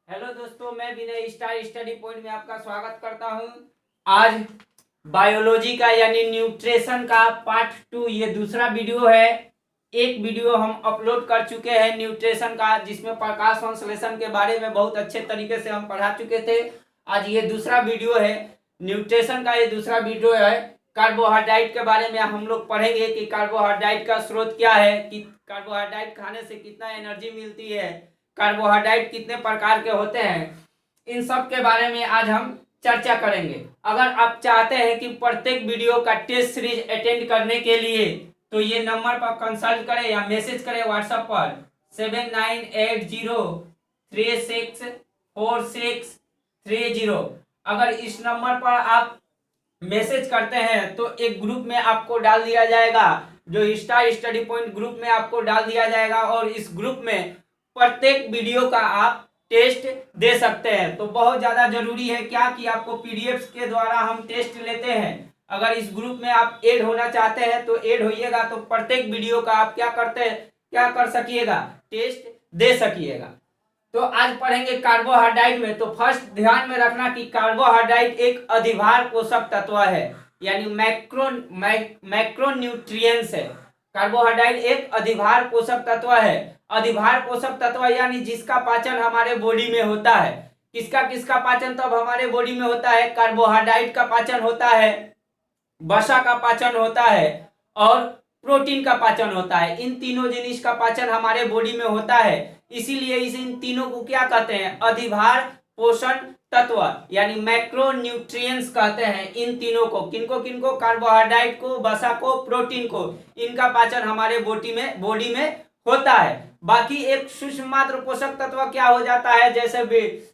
Hello दोस्तों, मैं विनय star study point में आपका स्वागत करता हूं। आज बायोलॉजी का यानी न्यूट्रिशन का पार्ट 2 ये दूसरा वीडियो है। एक वीडियो हम अपलोड कर चुके हैं न्यूट्रिशन का, जिसमें प्रकाश संश्लेषण के बारे में बहुत अच्छे तरीके से हम पढ़ा चुके थे। आज ये दूसरा वीडियो है न्यूट्रिशन का, ये दूसरा वीडियो है। कार्बोहाइड्रेट के बारे में हम लोग पढ़ेंगे कि कार्बोहाइड्रेट का स्रोत क्या है, कि कार्बोहाइड्रेट खाने से कितना एनर्जी मिलती है, कार्बोहाइड्रेट कितने प्रकार के होते हैं, इन सब के बारे में आज हम चर्चा करेंगे। अगर आप चाहते हैं कि प्रत्येक वीडियो का टेस्ट सीरीज अटेंड करने के लिए तो ये नंबर पर कंसल्ट करें या मैसेज करें व्हाट्सएप पर 7980364630। अगर इस नंबर पर आप मैसेज करते हैं तो एक ग्रुप में आपको डाल दिया जाएगा, जो स्टार स्टडी पॉइंट ग्रुप में आपको डाल दिया जाएगा, और इस ग्रुप में प्रत्येक वीडियो का आप टेस्ट दे सकते हैं। तो बहुत ज़्यादा जरूरी है क्या कि आपको पीडीएफ के द्वारा हम टेस्ट लेते हैं। अगर इस ग्रुप में आप ऐड होना चाहते हैं तो ऐड होइएगा, तो प्रत्येक वीडियो का आप क्या कर सकिएगा, टेस्ट दे सकिएगा। तो आज पढ़ेंगे कार्बोहाइड्रेट में। तो फर्स्ट ध्यान में रखना कि कार्बोहाइड्रेट एक अधिभार पोषक तत्व है, यानी मैक्रोन्यूट्रिएंट्स है। कार्बोहाइड्रेट एक अधिभार पोषक तत्व है। अधिभार पोषक तत्व यानी जिसका पाचन हमारे बॉडी में होता है। किसका किसका पाचन तब हमारे बॉडी में होता है? कार्बोहाइड्रेट का पाचन होता है, वसा का पाचन होता है और प्रोटीन का पाचन होता है। इन तीनों जिनिस का पाचन हमारे बॉडी में होता है, इसीलिए इन तीनों को क्या कहते हैं? अधिभार पोषण तत्व यानी मैक्रोन्यूट्रिएंट्स कहते हैं। इन तीनों को, किनको किनको? कार्बोहाइड्रेट को, वसा को, प्रोटीन को। इनका पाचन हमारे बॉडी में होता है। बाकी एक सूक्ष्म मात्र पोषक तत्व क्या हो जाता है? जैसे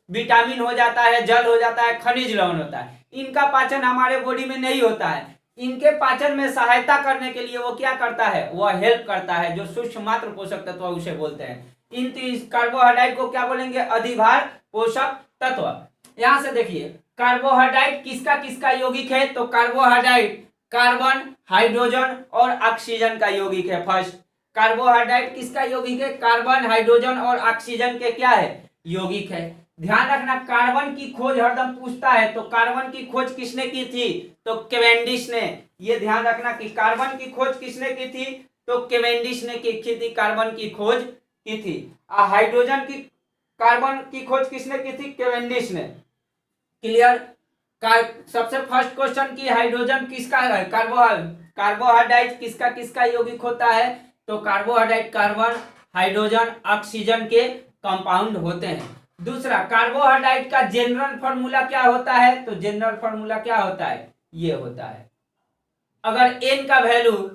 विटामिन हो जाता है, जल हो जाता है, खनिज लवण होता है। इनका पाचन हमारे बॉडी में नहीं होता है। इनके पाचन में सहायता करने के लिए वो क्या करता है? वह हेल्प करता है, जो सूक्ष्म मात्र पोषक तत्व उसे बोलते हैं। इन कार्बोहाइड्रेट को क्या बोलेंगे? अधिभार पोषक तत्व। यहां से देखिए, कार्बोहाइड्रेट किसका किसका यौगिक है? तो कार्बोहाइड्रेट कार्बन, हाइड्रोजन और ऑक्सीजन का यौगिक है। फर्स्ट, कार्बोहाइड्रेट किसका यौगिक है? कार्बन, हाइड्रोजन और ऑक्सीजन के क्या है? यौगिक है। ध्यान रखना, कार्बन की खोज हरदम पूछता है, तो कार्बन की खोज किसने की थी? तो कैवेंडिश ने। ये ध्यान रखना कि कार्बन की खोज किसने की थी? तो कैवेंडिश ने की थी, कार्बन की खोज की थी। हाइड्रोजन की, कार्बन की खोज किसने की थी? कैवेंडिश ने। क्लियर? सबसे फर्स्ट क्वेश्चन की हाइड्रोजन किसका है? कार्बोहाइड्रेट किसका किसका यौगिक होता है? तो कार्बोहाइड्रेट कार्बन, हाइड्रोजन, ऑक्सीजन के कंपाउंड होते हैं। दूसरा, कार्बोहाइड्रेट का जनरल फॉर्मूला क्या होता है? तो जनरल फॉर्मूला क्या होता है? ये होता है, अगर n का वैल्यू,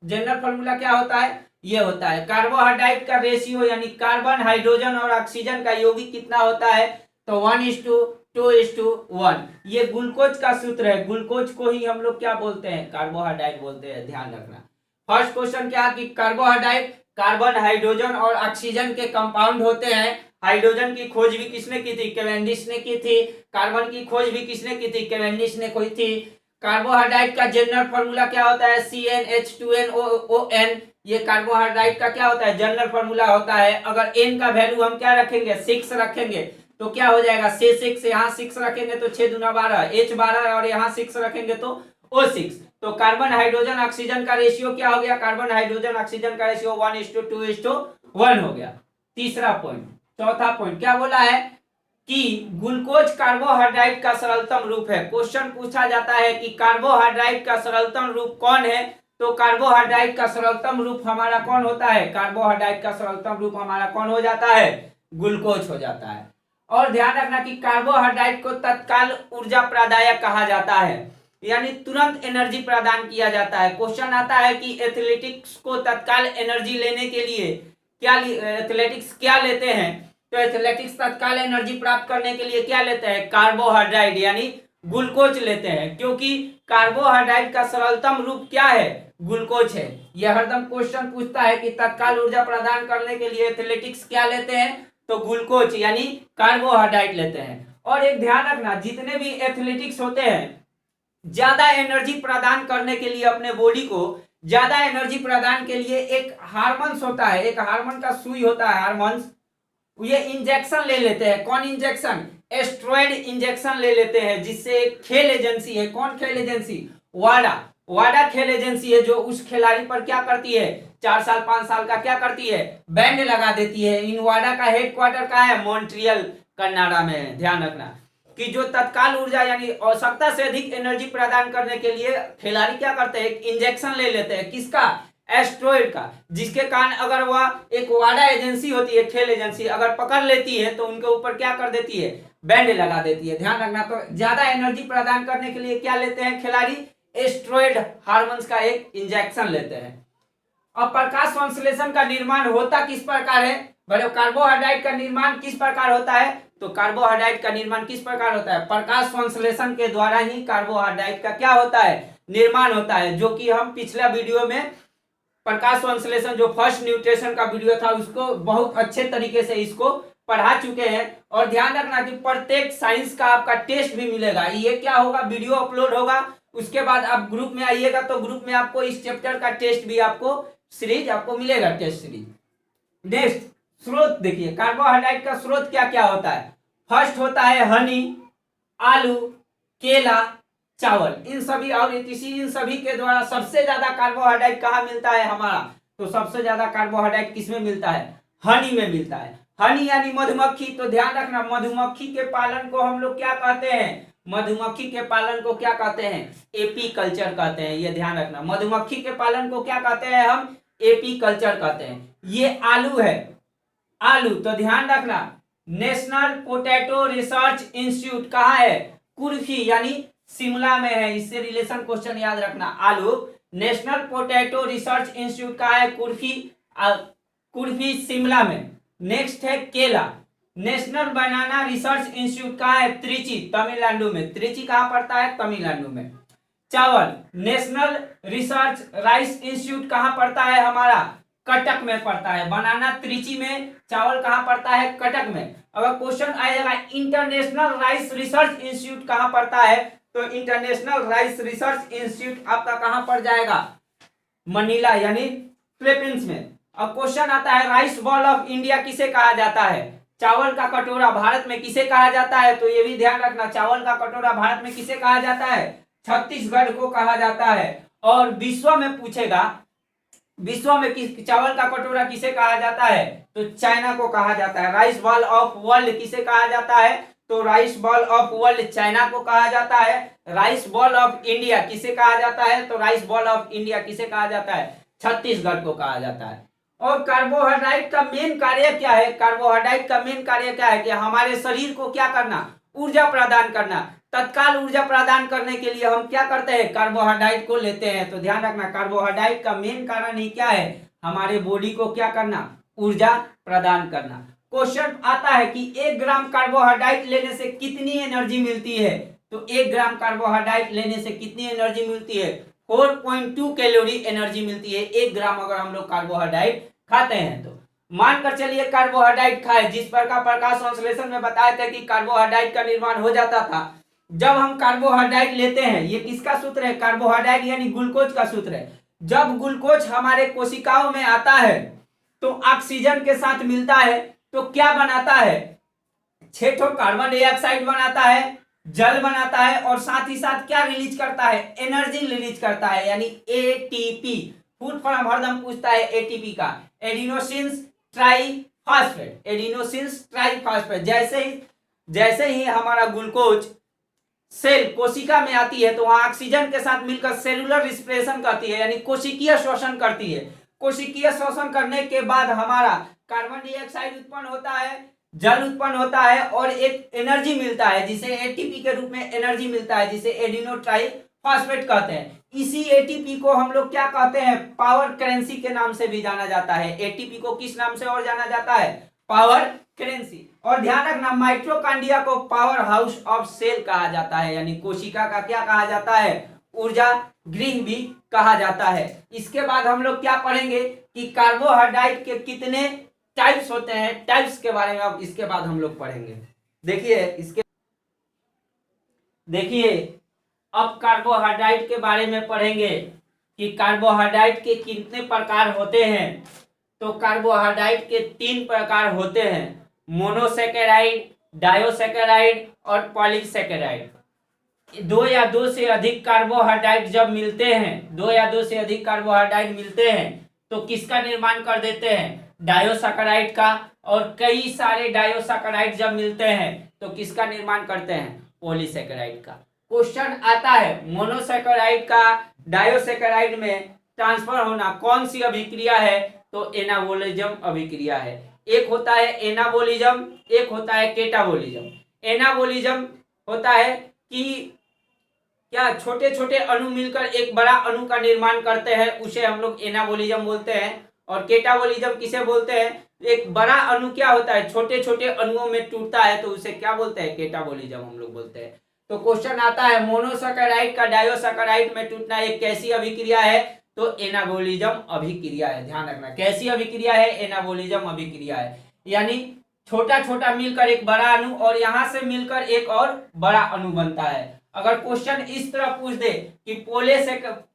जनरल फॉर्मूला क्या होता है? ये होता है, कार्बोहाइड्रेट का रेशियो यानी कार्बन, हाइड्रोजन और ऑक्सीजन का यौगिक कितना होता है? तो 1:2:1। ये ग्लूकोज का सूत्र है। ग्लूकोज को ही हम लोग क्या बोलते हैं? कार्बोहाइड्रेट बोलते हैं। ध्यान रखना। फर्स्ट क्वेश्चन क्या कि कार्बोहाइड्रेट कार्बन, हाइड्रोजन और ऑक्सीजन के कंपाउंड होते हैं। हाइड्रोजन की खोज भी किसने की थी? कैवेंडिश ने की थी। कार्बन की खोज भी किसने की थी? कैवेंडिश ने की थी। कार्बोहाइड्रेट का जनरल फॉर्मूला क्या होता है? CnH2nOn। ये कार्बोहाइड्रेट का क्या होता है? जनरल फॉर्मूला होता है। अगर n का वैल्यू हम क्या रखेंगे? 6 रखेंगे तो क्या हो जाएगा? C6, यहाँ 6 रखेंगे तो 6 दूना 12, H12 और यहाँ 6 रखेंगे तो O6। तो कार्बन, हाइड्रोजन, ऑक्सीजन का रेशियो क्या हो गया? कार्बन, हाइड्रोजन, ऑक्सीजन का रेशियो 1:2:1 हो गया। तीसरा पॉइंट, चौथा पॉइंट क्या बोला है कि ग्लूकोज कार्बोहाइड्रेट का सरलतम रूप है। क्वेश्चन पूछा जाता है कि कार्बोहाइड्रेट का सरलतम रूप कौन है? तो कार्बोहाइड्रेट का सरलतम रूप हमारा कौन होता है? कार्बोहाइड्रेट का सरलतम रूप हमारा कौन हो जाता है? ग्लूकोज हो जाता है। और ध्यान रखना कि कार्बोहाइड्रेट को तत्काल ऊर्जा प्रदायक कहा जाता है, यानी तुरंत एनर्जी प्रदान किया जाता है। क्वेश्चन आता है कि एथलेटिक्स को तत्काल एनर्जी लेने के लिए एथलेटिक्स क्या लेते हैं? तो एथलेटिक्स तत्काल एनर्जी प्राप्त करने के लिए क्या लेते हैं? कार्बोहाइड्रेट यानी ग्लूकोज लेते हैं, क्योंकि कार्बोहाइड्रेट का सरलतम रूप क्या है? ग्लूकोज है। यह हरदम क्वेश्चन पूछता है कि तत्काल ऊर्जा प्रदान करने के लिए एथलेटिक्स क्या लेते हैं? तो ग्लूकोज यानी कार्बोहाइड्रेट लेते हैं। और एक ध्यान रखना, जितने भी एथलेटिक्स होते हैं, ज्यादा एनर्जी प्रदान करने के लिए अपने बॉडी को ज्यादा एनर्जी प्रदान के लिए एक हार्मोन्स होता है, एक हार्मोन का सुई होता है, हार्मोन्स ये इंजेक्शन ले लेते हैं। कौन इंजेक्शन? एस्ट्रॉयड इंजेक्शन ले लेते हैं, जिससे एक खेल एजेंसी है। कौन खेल एजेंसी? वाडा। वाडा खेल एजेंसी है, जो उस खिलाड़ी पर क्या करती है, 4 साल 5 साल का क्या करती है, बैंड लगा देती है। इन वाडा का हेडक्वार्टर कहाँ है? मॉन्ट्रियल कनाडा में है। ध्यान रखना कि जो तत्काल ऊर्जा यानी आवश्यकता से अधिक एनर्जी प्रदान करने के लिए खिलाड़ी क्या करते हैं, एक इंजेक्शन ले लेते हैं। किसका? एस्ट्रॉयड का। जिसके कारण अगर वह एक वाडा एजेंसी होती है, खेल एजेंसी, अगर पकड़ लेती है तो उनके ऊपर क्या कर देती है, बैंड लगा देती है। ध्यान रखना। तो ज्यादा एनर्जी प्रदान करने के लिए क्या लेते हैं खिलाड़ी? एस्ट्रॉयड हार्मोन्स का एक इंजेक्शन लेते हैं। अब प्रकाश संश्लेषण का निर्माण होता किस प्रकार है? बोले कार्बोहाइड्रेट का निर्माण किस प्रकार होता है? तो कार्बोहाइड्रेट का निर्माण किस प्रकार होता है? प्रकाश संश्लेषण के द्वारा ही कार्बोहाइड्रेट का क्या होता है, निर्माण होता है। जो कि हम पिछला वीडियो में प्रकाश संश्लेषण जो फर्स्ट न्यूट्रिशन का वीडियो था उसको बहुत अच्छे तरीके से इसको पढ़ा चुके हैं। और ध्यान रखना कि प्रत्येक साइंस का आपका टेस्ट भी मिलेगा। ये क्या होगा, वीडियो अपलोड होगा, उसके बाद आप ग्रुप में आइएगा तो ग्रुप में आपको इस चैप्टर का टेस्ट भी आपको सीरीज आपको मिलेगा, टेस्ट सीरीज। नेक्स्ट स्रोत देखिए, कार्बोहाइड्रेट का स्रोत क्या क्या होता है। फर्स्ट होता है हनी, आलू, केला, चावल। इन सभी और इन सभी के द्वारा सबसे ज्यादा कार्बोहाइड्रेट कहाँ मिलता है हमारा? तो सबसे ज्यादा कार्बोहाइड्रेट किसमें मिलता है? हनी में मिलता है। हनी यानी मधुमक्खी। तो ध्यान रखना, मधुमक्खी के पालन को हम लोग क्या कहते हैं? मधुमक्खी के पालन को क्या कहते हैं? एपी कल्चर कहते हैं। ये ध्यान रखना, मधुमक्खी के पालन को क्या कहते हैं हम? एपी कल्चर कहते हैं। ये आलू है, आलू। तो ध्यान रखना, नेशनल पोटैटो रिसर्च इंस्टीट्यूट कहाँ है? कुर्फी यानी शिमला में है। इससे रिलेशन क्वेश्चन याद रखना। आलू, नेशनल पोटैटो रिसर्च इंस्टीट्यूट कहाँ है? कुर्फी, कुर्फी शिमला में। नेक्स्ट है केला, नेशनल बनाना रिसर्च इंस्टीट्यूट कहाँ है? त्रिची, तमिलनाडु में। त्रिची कहाँ पड़ता है? तमिलनाडु में। चावल, नेशनल रिसर्च राइस इंस्टीट्यूट कहाँ पड़ता है हमारा? कटक में पड़ता है। बनाना त्रिची में, चावल कहाँ पड़ता है? कटक में। अगर क्वेश्चन आएगा इंटरनेशनल राइस रिसर्च इंस्टीट्यूट कहाँ पड़ता है, तो इंटरनेशनल राइस रिसर्च इंस्टीट्यूट आपका कहाँ पड़ जाएगा? मनीला यानी फिलीपींस में। अब क्वेश्चन आता है राइस बॉल ऑफ इंडिया किसे कहा जाता है? चावल का कटोरा भारत में किसे कहा जाता है? तो ये भी ध्यान रखना, चावल का कटोरा भारत में किसे कहा जाता है? छत्तीसगढ़ को कहा जाता है। और विश्व में पूछेगा, विश्व में किस चावल का कटोरा किसे कहा जाता है? तो चाइना को कहा जाता है। राइस बॉल ऑफ वर्ल्ड किसे कहा जाता है? तो rice ball of world China को कहा जाता है। राइस बॉल ऑफ इंडिया किसे कहा जाता है? तो राइस बॉल ऑफ इंडिया किसे कहा जाता है? छत्तीसगढ़ को कहा जाता है। और कार्बोहाइड्रेट का मेन कार्य क्या है? कार्बोहाइड्रेट का मेन कार्य क्या है कि हमारे शरीर को क्या करना? ऊर्जा प्रदान करना। तत्काल ऊर्जा प्रदान करने के लिए हम क्या करते हैं? कार्बोहाइड्रेट को लेते हैं। तो ध्यान रखना, कार्बोहाइड्रेट का मेन कारण ही क्या है? हमारे बॉडी को क्या करना? ऊर्जा प्रदान करना। क्वेश्चन आता है कि 1 ग्राम कार्बोहाइड्रेट लेने से कितनी एनर्जी मिलती है? तो 1 ग्राम कार्बोहाइड्रेट लेने से कितनी एनर्जी मिलती है? 4.2 कैलोरी एनर्जी मिलती है 1 ग्राम अगर हम लोग कार्बोहाइड्रेट खाते हैं तो। मानकर चलिए कार्बोहाइड्रेट खाए, जिस प्रकार प्रकाश संश्लेषण में बताया था कि कार्बोहाइड्रेट का निर्माण हो जाता था। जब हम कार्बोहाइड्रेट लेते हैं, ये किसका सूत्र है? कार्बोहाइड्रेट यानी ग्लूकोज का सूत्र है। जब ग्लूकोज हमारे कोशिकाओं में आता है तो ऑक्सीजन के साथ मिलता है तो क्या बनाता है? 6 कार्बन डाइऑक्साइड बनाता है, जल बनाता है, और साथ ही साथ क्या रिलीज करता है? एनर्जी रिलीज करता है, यानी एटीपी। फुल फॉर्म हरदम पूछता है एटीपी का, एडिनोसिन ट्राइफॉस्फेट। Adenosine triphosphate. जैसे ही हमारा ग्लूकोज सेल कोशिका में आती है तो वहां ऑक्सीजन के साथ मिलकर सेलुलर रिस्पिरेशन करती है, यानी कोशिकीय श्वसन करती है। कोशिकीय श्वसन करने के बाद हमारा कार्बन डाइऑक्साइड उत्पन्न होता है, जल उत्पन्न होता है, और एक एनर्जी मिलता है जिसे एटीपी के रूप में एनर्जी मिलता है, जिसे एडिनो ट्राइफॉस्फेट कहते हैं। इसी एटीपी को हम लोग क्या कहते हैं? पावर करेंसी के नाम से भी जाना जाता है। एटीपी को किस नाम से और जाना जाता है? Power currency. और ध्यान रखना, माइटोकॉन्ड्रिया को पावर हाउस ऑफ सेल कहा जाता है, यानी कोशिका का क्या कहा जाता है? ऊर्जा गृह भी कहा जाता है। इसके बाद हम लोग क्या पढ़ेंगे कि कार्बोहाइड्रेट के कितने टाइप्स होते हैं, टाइप्स के बारे में अब इसके बाद हम लोग पढ़ेंगे। देखिए अब कार्बोहाइड्रेट के बारे में पढ़ेंगे कि कार्बोहाइड्रेट के कितने प्रकार होते हैं। तो कार्बोहाइड्रेट के 3 प्रकार होते हैं। मोनोसेकेराइड, डायोसेकेराइड और पॉलीसेकेराइड। दो या दो से अधिक कार्बोहाइड्रेट जब मिलते हैं, दो या दो से अधिक कार्बोहाइड्रेट मिलते हैं तो किसका निर्माण कर देते हैं? डायोसाकराइड का। और कई सारे डायोसाकराइड जब मिलते हैं तो किसका निर्माण करते हैं? पॉलीसेकेराइड का। क्वेश्चन आता है मोनोसेकेराइड का डायोसेकेराइड में ट्रांसफर होना कौन सी अभिक्रिया है? तो एनाबोलिज्म अभिक्रिया है। एक होता है एनाबोलिज्म, एक होता है केटाबोलिज्म। एनाबोलिज्म होता है कि क्या छोटे छोटे अणु मिलकर एक बड़ा अणु का निर्माण करते हैं, उसे हम लोग एनाबोलिज्म बोलते हैं। और केटाबोलिज्म किसे बोलते हैं? एक बड़ा अणु क्या होता है, छोटे छोटे अणुओं में टूटता है तो उसे क्या बोलते हैं? केटाबोलिज्म हम लोग बोलते हैं। तो क्वेश्चन आता है मोनोसैकेराइड का डायोसैकेराइड में टूटना एक कैसी अभिक्रिया है? तो एनाबोलिज्म अभिक्रिया है। ध्यान रखना, कैसी अभिक्रिया है? एनाबोलिज्म अभिक्रिया है। यानी छोटा छोटा मिलकर एक बड़ा अणु और यहां से मिलकर एक और बड़ा अणु बनता है। अगर क्वेश्चन इस तरह पूछ दे कि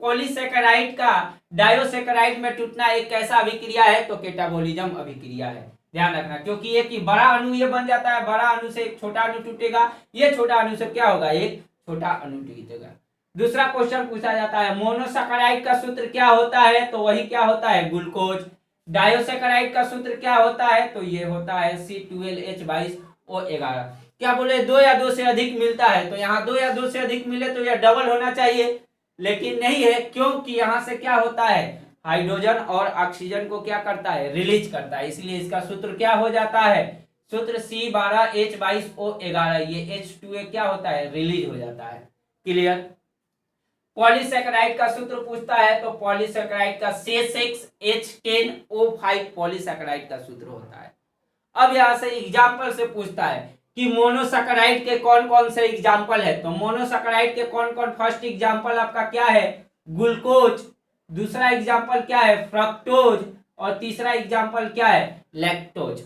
पॉलीसेकेराइड का डायोसेकेराइड में टूटना एक कैसा अभिक्रिया है? तो केटाबोलिज्म अभिक्रिया है। ध्यान रखना, क्योंकि एक ही बड़ा अणु ये बन जाता है, बड़ा अणु से एक छोटा अणु टूटेगा, ये छोटा अणु से क्या होगा? एक छोटा अणु टूटेगा। दूसरा क्वेश्चन पूछा जाता है मोनोसेकेराइड का सूत्र क्या होता है? तो वही क्या होता है? ग्लूकोज। डायोसेकेराइड का सूत्र क्या होता है? तो ये होता है C12H22O11। क्या बोले? दो या दो से अधिक मिलता है, तो यहाँ दो या दो से अधिक मिले तो यह डबल होना चाहिए, लेकिन नहीं है, क्योंकि यहाँ से क्या होता है? हाइड्रोजन और ऑक्सीजन को क्या करता है? रिलीज करता है, इसलिए इसका सूत्र क्या हो जाता है? सूत्र C12H22O11। ये H2A क्या होता है? रिलीज हो जाता है। क्लियर? पॉलीसेकेराइड का सूत्र पूछता है तो पॉलीसेकेराइड का C6H10O5 पॉलीसेकेराइड का सूत्र होता है। अब यहां से एग्जाम्पल से पूछता है कि मोनोसेकेराइड के कौन कौन से एग्जाम्पल है? तो मोनोसेकेराइड के कौन कौन? फर्स्ट एग्जाम्पल आपका क्या है? ग्लूकोज। दूसरा एग्जाम्पल क्या है? फ्रक्टोज। और तीसरा एग्जाम्पल क्या है? लैक्टोज।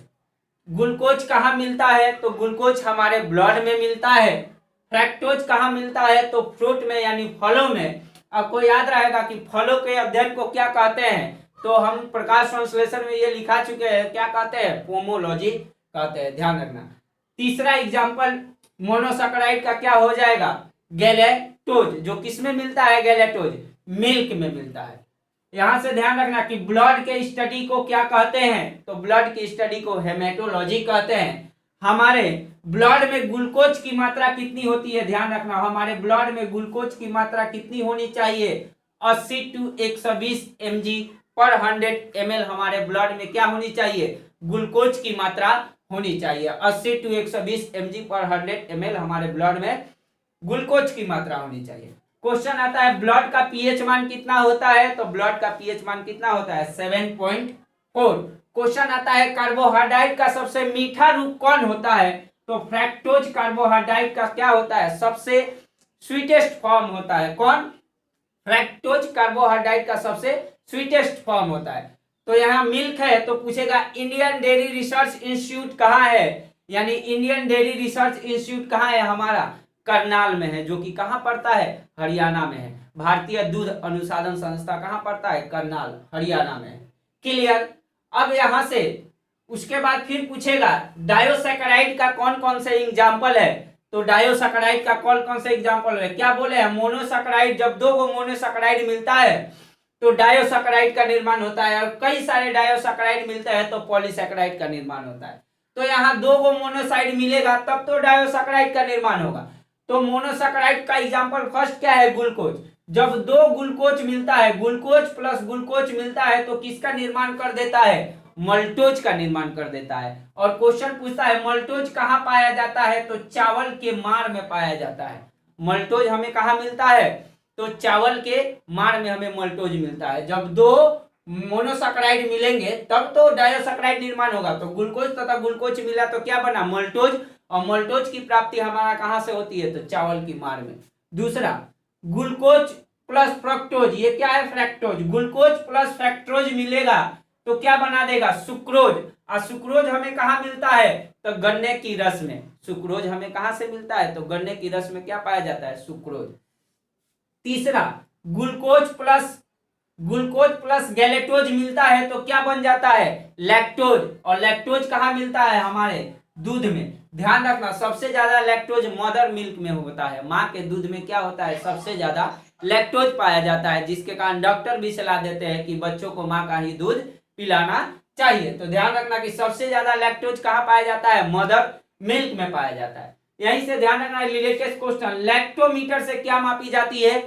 ग्लूकोज कहाँ मिलता है? तो ग्लूकोज हमारे ब्लड में मिलता है। फ्रक्टोज कहाँ मिलता है? तो फ्रूट में यानी फलों में। आपको याद रहेगा कि फलों के अध्ययन को क्या कहते हैं? तो हम प्रकाश संश्लेषण में ये लिखा चुके हैं, क्या कहते हैं? पोमोलॉजी कहते हैं। ध्यान रखना। तीसरा एग्जाम्पल मोनोसेकेराइड का क्या हो जाएगा? गैलेक्टोज। जो किसमें मिलता है? गैलेक्टोज मिल्क में मिलता है। यहां से ध्यान रखना कि ब्लड के स्टडी को क्या कहते हैं? तो ब्लड की स्टडी को हेमेटोलॉजी कहते हैं। हमारे ब्लड में ग्लूकोज की मात्रा कितनी होती है? ध्यान रखना, हमारे ब्लड में ग्लूकोज की मात्रा कितनी होनी चाहिए? 80 to 120 mg पर 100 ml हमारे ब्लड में क्या होनी चाहिए? ग्लूकोज की मात्रा होनी चाहिए। 80 to 120 mg पर 100 ml हमारे ब्लड में ग्लूकोज की मात्रा होनी चाहिए। क्वेश्चन आता है ब्लड का पीएच मान कितना होता है? तो ब्लड का पीएच मान कितना होता है? 7.4। क्वेश्चन आता है कार्बोहाइड्रेट का सबसे मीठा रूप कौन होता है? तो फ्रक्टोज कार्बोहाइड्रेट का क्या होता है? सबसे स्वीटेस्ट फॉर्म होता है। कौन? फ्रक्टोज कार्बोहाइड्रेट का सबसे स्वीटेस्ट फॉर्म होता है। तो यहाँ मिल्क है तो पूछेगा इंडियन डेयरी रिसर्च इंस्टीट्यूट कहाँ है? यानी इंडियन डेयरी रिसर्च इंस्टीट्यूट कहाँ है? हमारा करनाल में है, जो कि कहाँ पड़ता है? हरियाणा में है। भारतीय दूध अनुसंधान संस्था कहाँ पड़ता है? करनाल, हरियाणा में है। क्लियर? अब यहां से उसके बाद फिर पूछेगा डायोसेकेराइड का कौन कौन से एग्जाम्पल है? तो डायोसेकेराइड का कौन कौन से एग्जाम्पल है? क्या बोले हैं? मोनोसेकेराइड, जब दो गो मोनोसेकेराइड मिलता है तो डायोसेकेराइड का निर्माण होता है, और कई सारे डायोसेकेराइड मिलते हैं तो पॉलीसेकेराइड का निर्माण होता है। तो यहाँ दो गो मोनोसाइड मिलेगा तब तो डायोसेकेराइड का निर्माण होगा। तो मोनोसेकेराइड का एग्जाम्पल फर्स्ट क्या है? ग्लूकोज। जब दो ग्लूकोज मिलता है, ग्लूकोज प्लस ग्लूकोज मिलता है तो किसका निर्माण कर देता है? मल्टोज का निर्माण कर देता है। और क्वेश्चन पूछता है मल्टोज कहाँ पाया जाता है? तो चावल के मार में पाया जाता है। मल्टोज हमें कहाँ मिलता है? तो चावल के मार में हमें मल्टोज मिलता है। जब दो मोनोसेकेराइड मिलेंगे तब तो डायोसेकेराइड निर्माण होगा। तो ग्लूकोज तथा ग्लूकोज मिला तो क्या बना? मल्टोज। और मल्टोज की प्राप्ति हमारा कहां से होती है? तो चावल की मार में। दूसरा ग्लूकोज प्लस फ्रक्टोज, ये क्या है? फ्रक्टोज। ग्लूकोज प्लस फ्रक्टोज मिलेगा तो क्या बना देगा? सुक्रोज। और सुक्रोज हमें कहां मिलता है? तो गन्ने की रस में। सुक्रोज हमें कहां से मिलता है? तो गन्ने की रस में क्या पाया जाता है? सुक्रोज। तीसरा glucose plus glucose plus galactose मिलता है तो क्या बन जाता है, लैक्टोज। और लैक्टोज कहाँ मिलता है, हमारे दूध में। ध्यान रखना, सबसे ज्यादा लैक्टोज मदर मिल्क में होता है, माँ के दूध में क्या होता है, सबसे ज्यादा लैक्टोज पाया जाता है, जिसके कारण डॉक्टर भी सलाह देते हैं कि बच्चों को माँ का ही दूध पिलाना चाहिए। तो ध्यान रखना कि सबसे ज्यादा लैक्टोज कहाँ पाया जाता है, मदर मिल्क में पाया जाता है। यहीं से ध्यान रखना, रिलेटेड क्वेश्चन, लैक्टोमीटर से क्या मापी जाती है,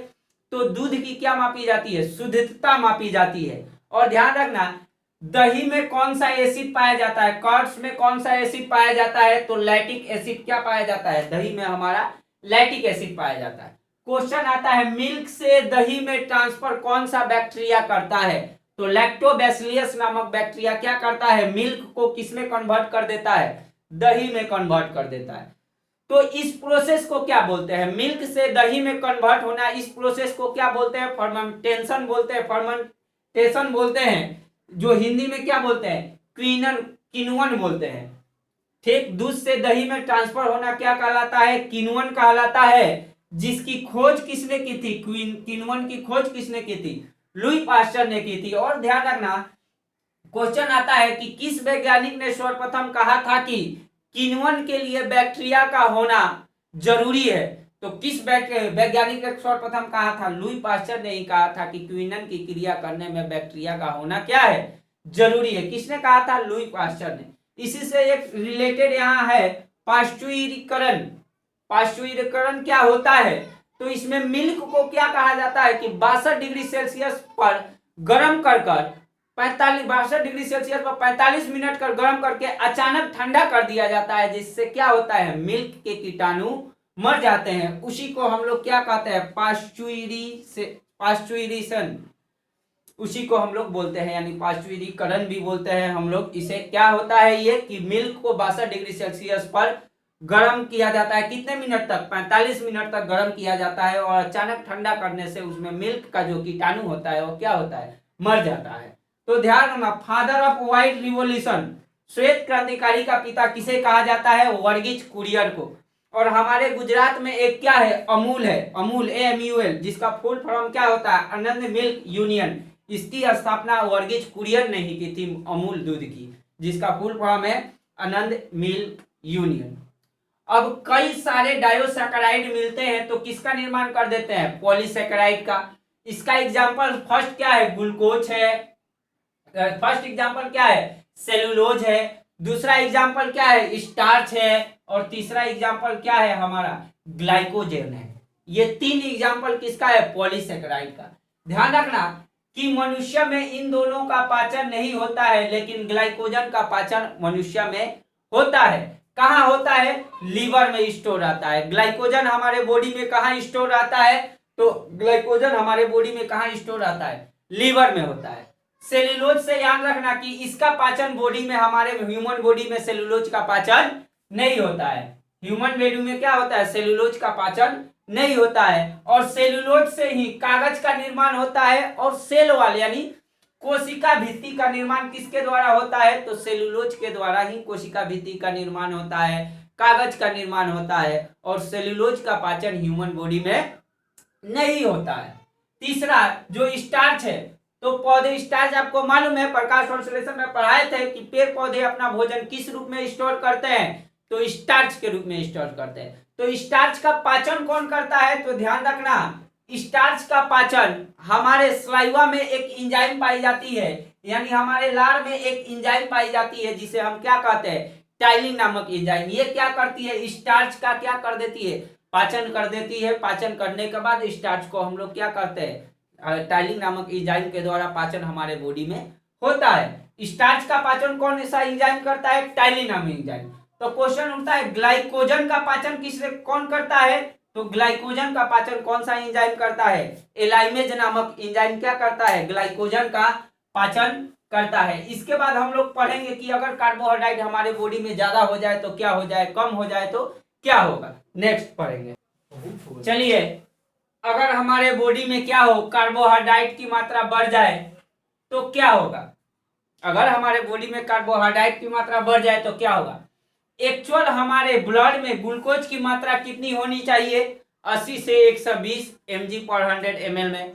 तो दूध की क्या मापी जाती है, शुद्धता मापी जाती है। और ध्यान रखना, दही में कौन सा एसिड पाया जाता है, कर्ड्स में कौन सा एसिड पाया जाता है, तो लैक्टिक एसिड क्या पाया जाता है, दही में हमारा लैक्टिक एसिड पाया जाता है। क्वेश्चन आता है, मिल्क से दही में ट्रांसफर कौन सा बैक्टीरिया करता है, तो लैक्टोबैसिलस नामक बैक्टीरिया क्या करता है, मिल्क को किसमें कन्वर्ट कर देता है, दही में कन्वर्ट कर देता है। तो इस प्रोसेस को क्या बोलते हैं, मिल्क से दही में कन्वर्ट होना, इस प्रोसेस को क्या बोलते हैं, फर्मेंटेशन बोलते हैं, फर्मेंटेशन बोलते हैं, जो हिंदी में क्या बोलते हैं, किण्वन बोलते हैं। ठीक, दूध से दही में ट्रांसफर होना क्या कहलाता है, किण्वन कहलाता है, जिसकी खोज किसने की थी, किण्वन की खोज किसने की थी, लुई पास्चर ने की थी। और ध्यान रखना, क्वेश्चन आता है कि किस वैज्ञानिक ने सर्वप्रथम कहा था कि किण्वन के लिए बैक्टीरिया का होना जरूरी है, तो किस वैज्ञानिक ने सर्वप्रथम कहा था, लुई पास्चर ने ही कहा था कि किण्वन की क्रिया करने में बैक्टीरिया का होना क्या है, जरूरी है। किसने कहा था, लुई पास्चर ने। इसी से एक रिलेटेड यहाँ है पाश्चुरीकरण। पाश्चुरीकरण क्या होता है, तो इसमें मिल्क को क्या कहा जाता है कि 62 डिग्री सेल्सियस पर गर्म कर 62 डिग्री सेल्सियस पर 45 मिनट कर गर्म करके अचानक ठंडा कर दिया जाता है, जिससे क्या होता है, मिल्क के कीटाणु मर जाते हैं। उसी को हम लोग क्या कहते हैं, पाश्चुरीशन, उसी को हम लोग बोलते हैं, यानी पाश्चुरीकरण भी बोलते हैं हम लोग इसे। क्या होता है ये कि मिल्क को 62 डिग्री सेल्सियस पर गर्म किया जाता है, कितने मिनट तक, 45 मिनट तक गर्म किया जाता है, और अचानक ठंडा करने से उसमें मिल्क का जो कीटाणु होता है वो क्या होता है, मर जाता है। तो ध्यान रखना, फादर ऑफ व्हाइट रिवॉल्यूशन, श्वेत क्रांतिकारी का पिता किसे कहा जाता है, वर्गीज कुरियन को। और हमारे गुजरात में एक क्या है, अमूल है, अमूल AMUL, जिसका फुल फॉर्म क्या होता है, आनंद मिल्क यूनियन। इसकी स्थापना वर्गीज कुरियन ने ही की थी, अमूल दूध की, जिसका फुल फॉर्म है आनंद मिल्क यूनियन। अब कई सारे डायोसैकेराइड मिलते हैं तो किसका निर्माण कर देते हैं, पॉलीसैकेराइड का। इसका एग्जांपल फर्स्ट क्या है, ग्लूकोज है, फर्स्ट एग्जांपल क्या है, सेलुलोज है, दूसरा एग्जांपल क्या है, स्टार्च है, और तीसरा एग्जांपल क्या है, हमारा ग्लाइकोजन है। ये 3 एग्जांपल किसका है, पॉलीसैकेराइड का। ध्यान रखना कि मनुष्य में इन दोनों का पाचन नहीं होता है, लेकिन ग्लाइकोजन का पाचन मनुष्य में होता है। कहाँ होता है, लीवर में स्टोर रहता है। ग्लाइकोजन हमारे बॉडी में कहाँ स्टोर रहता है, तो ग्लाइकोजन हमारे बॉडी में कहाँ स्टोर रहता है, लीवर में होता है। सेलुलोज से याद रखना कि इसका पाचन बॉडी में, हमारे ह्यूमन बॉडी में सेलुलोज का पाचन नहीं होता है। ह्यूमन बॉडी में क्या होता है, सेलुलोज का पाचन नहीं होता है। और सेलुलोज से ही कागज का निर्माण होता है, और सेल वाल यानी कोशिका भित्ति का निर्माण किसके द्वारा होता है, तो सेलुलोज के द्वारा ही कोशिका भित्ति का निर्माण होता है, कागज का निर्माण होता है। और सेलुलोज का पाचन ह्यूमन बॉडी में नहीं होता है। तीसरा जो स्टार्च है, तो पौधे, स्टार्च आपको मालूम है, प्रकाश संश्लेषण में पढ़ाए थे कि पेड़ पौधे अपना भोजन किस रूप में स्टोर करते हैं, तो स्टार्च के रूप में स्टोर करते हैं। तो स्टार्च का पाचन कौन करता है, तो ध्यान रखना, स्टार्च का पाचन हमारे स्लाइवा में एक एंजाइम पाई जाती है, यानी हमारे लार में एक एंजाइम पाई जाती है, जिसे हम क्या कहते हैं, टाइलिन नामक एंजाइम। ये क्या करती है, स्टार्च का क्या कर देती है, पाचन कर देती है। पाचन करने के बाद स्टार्च को हम लोग क्या करते हैं, टाइलिन नामक एंजाइम के द्वारा पाचन हमारे बॉडी में होता है। स्टार्च का पाचन कौन सा एंजाइम करता है, टाइलिन नामक एंजाइम। तो क्वेश्चन उठता है, ग्लाइकोजन का पाचन किससे कौन करता है, तो ग्लाइकोजन का पाचन कौन सा एंजाइम करता है, एलाइमेज नामक एंजाइम क्या करता है, ग्लाइकोजन का पाचन करता है। इसके बाद हम लोग पढ़ेंगे कि अगर कार्बोहाइड्रेट हमारे बॉडी में ज्यादा हो जाए तो क्या हो जाए, कम हो जाए तो क्या होगा, नेक्स्ट पढ़ेंगे। चलिए, अगर हमारे बॉडी में क्या हो, कार्बोहाइड्रेट की मात्रा बढ़ जाए तो क्या होगा। अगर हमारे बॉडी में कार्बोहाइड्रेट की मात्रा बढ़ जाए तो क्या होगा, एक्चुअल हमारे ब्लड में ग्लूकोज की मात्रा कितनी होनी चाहिए, 80 से 120 mg/100 ml में।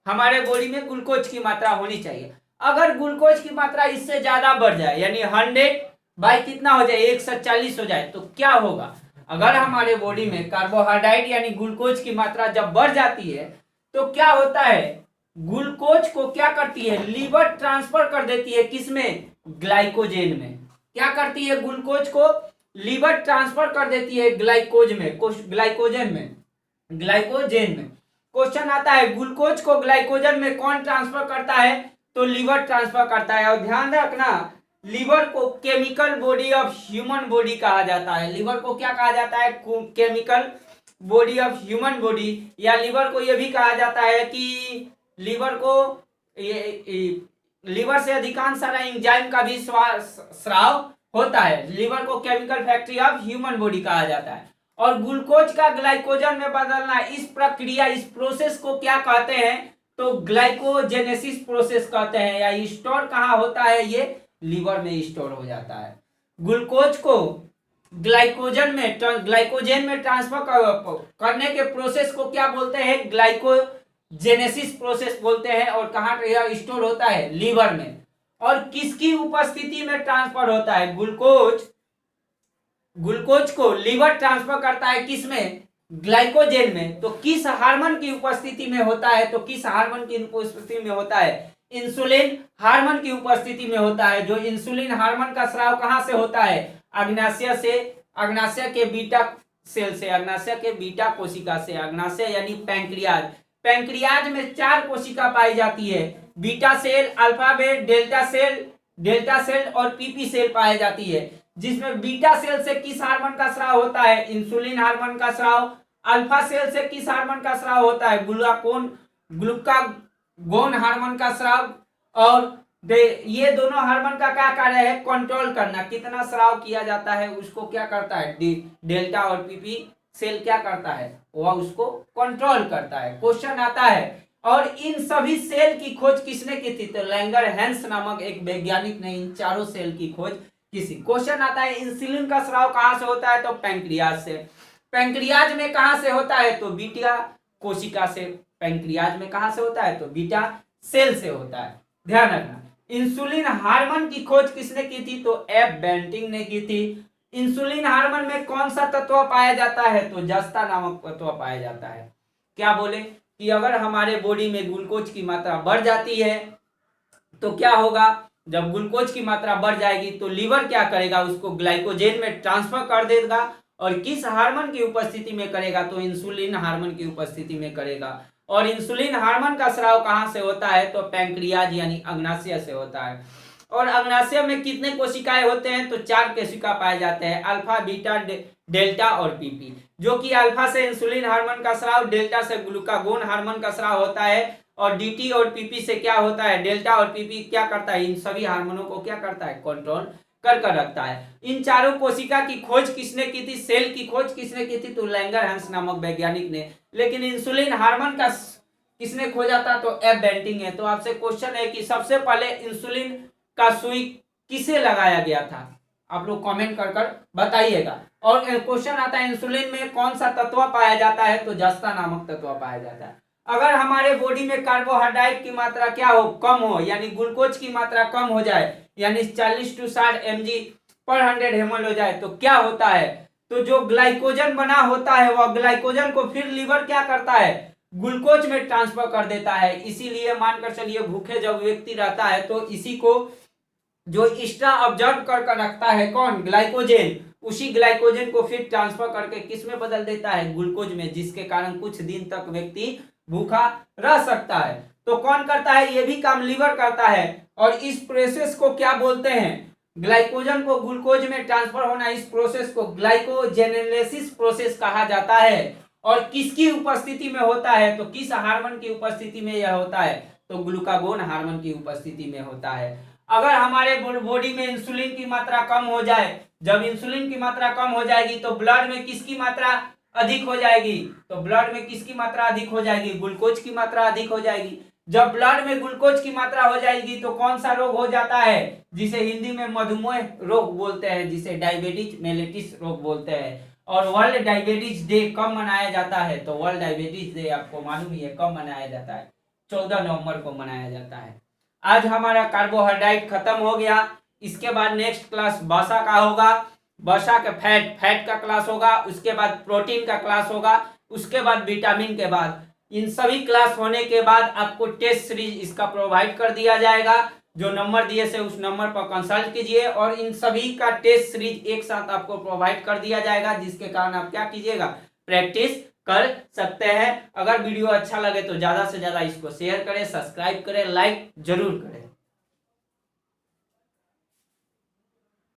हमारे बॉडी में ग्लूकोज की मात्रा होनी चाहिए। अगर ग्लूकोज की मात्रा इससे ज्यादा बढ़ जाए यानी 100 बाई कितना हो जाए 140 हो जाए तो क्या होगा? अगर हमारे बॉडी में कार्बोहाइड्रेट यानी ग्लूकोज की मात्रा जब बढ़ जाती है तो क्या होता है? ग्लूकोज को क्या करती है? लीवर ट्रांसफर कर देती है किसमें? ग्लाइकोजेन में। क्या करती है? ग्लूकोज को लीवर ट्रांसफर कर देती है ग्लाइकोजेन में। क्वेश्चन आता है ग्लूकोज को ग्लाइकोजन में कौन ट्रांसफर करता है? तो लीवर ट्रांसफर करता है। और ध्यान रखना, लीवर को chemical body of human body कहा जाता है। लीवर को क्या कहा जाता है? Chemical body of human body. या लीवर को यह भी कहा जाता है कि लीवर से अधिकांश सारा एंजाइम का भी स्राव होता है। लीवर को chemical factory of human body कहा जाता है। और ग्लूकोज का ग्लाइकोजन में बदलना, इस प्रक्रिया, इस प्रोसेस को क्या कहते हैं? तो ग्लाइकोजेनेसिस प्रोसेस कहते हैं। या स्टोर कहाँ होता है? ये लीवर में स्टोर हो जाता है। ग्लूकोज को ग्लाइकोजन में ट्रांसफर करने के प्रोसेस को क्या बोलते हैं? ग्लाइकोजेनेसिस प्रोसेस बोलते हैं। और कहाँ स्टोर होता है? लीवर में। और किसकी उपस्थिति में ट्रांसफर होता है? ग्लूकोज को लीवर ट्रांसफर करता है किसमें? ग्लाइकोजेन में। तो किस हार्मोन की उपस्थिति में होता है? तो किस हार्मोन की उपस्थिति में होता है? इंसुलिन हार्मोन की उपस्थिति में होता है। जो इंसुलिन हार्मोन का स्राव कहां से होता है? अग्नाशय से, अग्नाशय के बीटा सेल से, अग्नाशय के बीटा कोशिका से। अग्नाशय यानी पैंक्रियाज। पैंक्रियाज में 4 कोशिका पाई जाती है। बीटा सेल, अल्फा बेट, डेल्टा सेल और पीपी सेल पाई जाती है। जिसमें बीटा सेल से किस हार्मोन का स्राव होता है? इंसुलिन हार्मोन का स्राव। अल्फा सेल से किस हार्मोन का स्राव होता है? ग्लूकागोन हार्मोन का स्राव। और ये दोनों हार्मोन का क्या कार्य है? कंट्रोल करना। कितना स्राव किया जाता है उसको क्या करता है? डेल्टा और पीपी सेल क्या करता है? वह उसको कंट्रोल करता है। क्वेश्चन आता है और इन सभी सेल की खोज किसने की थी? तो लैंगरहैंस नामक एक वैज्ञानिक ने इन चारों सेल की खोज किसी। क्वेश्चन आता है इंसुलिन का स्राव कहां से होता है? तो पैंक्रियाज से। पैंक्रियाज में कहां से होता है? तो बीटा कोशिका से। पैंक्रियाज में कहां से होता है? तो बीटा सेल से होता है। ध्यान रखना, इंसुलिन हार्मोन की खोज किसने की थी? तो एफ बेंटिंग ने की थी। इंसुलिन हार्मोन में कौन सा तत्व पाया जाता है? तो जस्ता नामक तत्व पाया जाता है। क्या बोले कि अगर हमारे बॉडी में ग्लूकोज की मात्रा बढ़ जाती है तो क्या होगा? जब ग्लूकोज की मात्रा बढ़ जाएगी तो लीवर क्या करेगा? उसको ग्लाइकोजेन में ट्रांसफर कर देगा। और किस हार्मोन की उपस्थिति में करेगा? तो इंसुलिन हार्मोन की उपस्थिति में करेगा। और इंसुलिन हार्मोन का स्राव कहां से होता है? तो पैंक्रियाज यानी अग्नाशय से होता है। और अग्नाशय में कितने कोशिकाएं होते हैं? तो 4 कोशिका पाए जाते हैं, अल्फा, बीटा, डेल्टा और पीपी। जो कि अल्फा से इंसुलिन हार्मोन का स्राव, डेल्टा से ग्लूकागोन हार्मोन का स्राव होता है। और डीटी और पीपी से क्या होता है? डेल्टा और पीपी क्या करता है? इन सभी हार्मोनों को क्या करता है? कंट्रोल कर रखता है। इन चारों कोशिका की खोज किसने की थी? सेल की खोज किसने की थी? तो लैंगरहैंस नामक वैज्ञानिक ने। लेकिन इंसुलिन हार्मोन का किसने खोजा था? तो एफ बेंटिंग है। तो आपसे क्वेश्चन है कि सबसे पहले इंसुलिन का सुई किसे लगाया गया था? आप लोग कमेंट कर बताइएगा। और क्वेश्चन आता है इंसुलिन में कौन सा तत्व पाया जाता है? तो जस्ता नामक तत्व पाया जाता है। अगर हमारे बॉडी में कार्बोहाइड्रेट की मात्रा क्या हो? कम हो, यानी ग्लूकोज की मात्रा कम हो जाए, यानी 40 to 60 mg/100 हो जाए तो क्या होता है? तो जो ग्लाइकोजन बना होता है वह ग्लाइकोजन को फिर लीवर क्या करता है? ग्लूकोज में ट्रांसफर कर देता है। इसीलिए मानकर चलिए भूखे जब व्यक्ति रहता है तो इसी को जो एक्स्ट्रा ऑब्जर्व कर रखता है कौन? ग्लाइकोजेन। उसी ग्लाइकोजन को फिर ट्रांसफर करके किस में बदल देता है? ग्लूकोज में, जिसके कारण कुछ दिन तक व्यक्ति भूखा रह सकता है। तो कौन करता है? ये भी काम लीवर करता है। और इस प्रोसेस को क्या बोलते हैं? ग्लाइकोजन को ग्लूकोज में ट्रांसफर होना, इस प्रोसेस को ग्लाइकोजेनेसिस प्रोसेस कहा जाता है। और किसकी उपस्थिति में होता है? तो किस हार्मोन की उपस्थिति में यह होता है? तो ग्लूकागोन हार्मोन की उपस्थिति में होता है। अगर हमारे बॉडी में इंसुलिन की मात्रा कम हो जाए, जब इंसुलिन की मात्रा कम हो जाएगी तो ब्लड में किसकी मात्रा अधिक हो जाएगी? तो ब्लड में किसकी मात्रा अधिक हो जाएगी? ग्लूकोज की मात्रा अधिक हो जाएगी। जब ब्लड में ग्लूकोज की मात्रा हो जाएगी तो कौन सा रोग हो जाता है? जिसे हिंदी में मधुमेह रोग बोलते हैं, जिसे डायबिटीज मेलिटिस रोग बोलते हैं। और वर्ल्ड डायबिटीज डे कब मनाया जाता है? तो वर्ल्ड डायबिटीज डे आपको मालूम ही है कब मनाया जाता है? 14 नवंबर को मनाया जाता है। आज हमारा कार्बोहाइड्रेट खत्म हो गया। इसके बाद नेक्स्ट क्लास वसा का होगा, वसा का फैट का क्लास होगा, उसके बाद प्रोटीन का क्लास होगा, उसके बाद विटामिन के बाद। इन सभी क्लास होने के बाद आपको टेस्ट सीरीज इसका प्रोवाइड कर दिया जाएगा। जो नंबर दिए से उस नंबर पर कंसल्ट कीजिए और इन सभी का टेस्ट सीरीज एक साथ आपको प्रोवाइड कर दिया जाएगा, जिसके कारण आप क्या कीजिएगा, प्रैक्टिस कर सकते हैं। अगर वीडियो अच्छा लगे तो ज्यादा से ज्यादा इसको शेयर करें, सब्सक्राइब करें, लाइक जरूर करें।